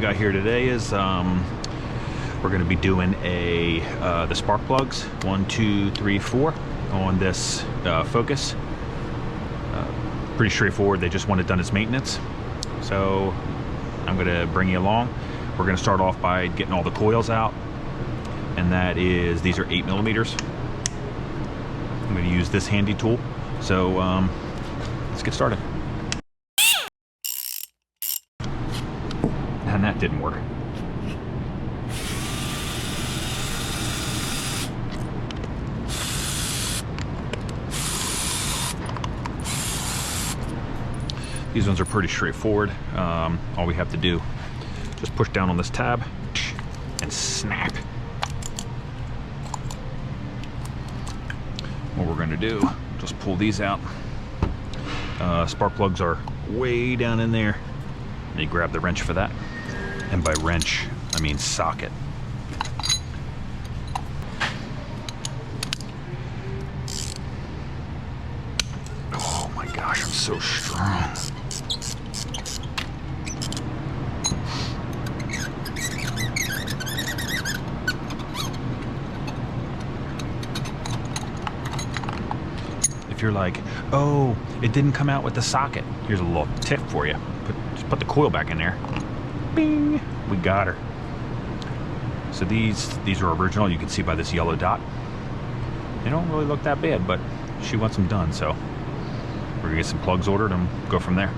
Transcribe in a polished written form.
got here today is we're going to be doing the spark plugs 1, 2, 3, 4 on this Focus. Pretty straightforward. They just want it done as maintenance. So I'm going to bring you along. We're going to start off by getting all the coils out, and these are 8mm. I'm going to use this handy tool. So let's get started. And that didn't work. These ones are pretty straightforward. All we have to do, just push down on this tab and snap. What we're gonna do, just pull these out. Spark plugs are way down in there. And you grab the wrench for that. And by wrench, I mean socket. Oh my gosh, I'm so strong. If you're like, oh, it didn't come out with the socket, here's a little tip for you. Just put the coil back in there. Bing! We got her. So these are original. You can see by this yellow dot. They don't really look that bad, but she wants them done, so we're gonna get some plugs ordered and go from there.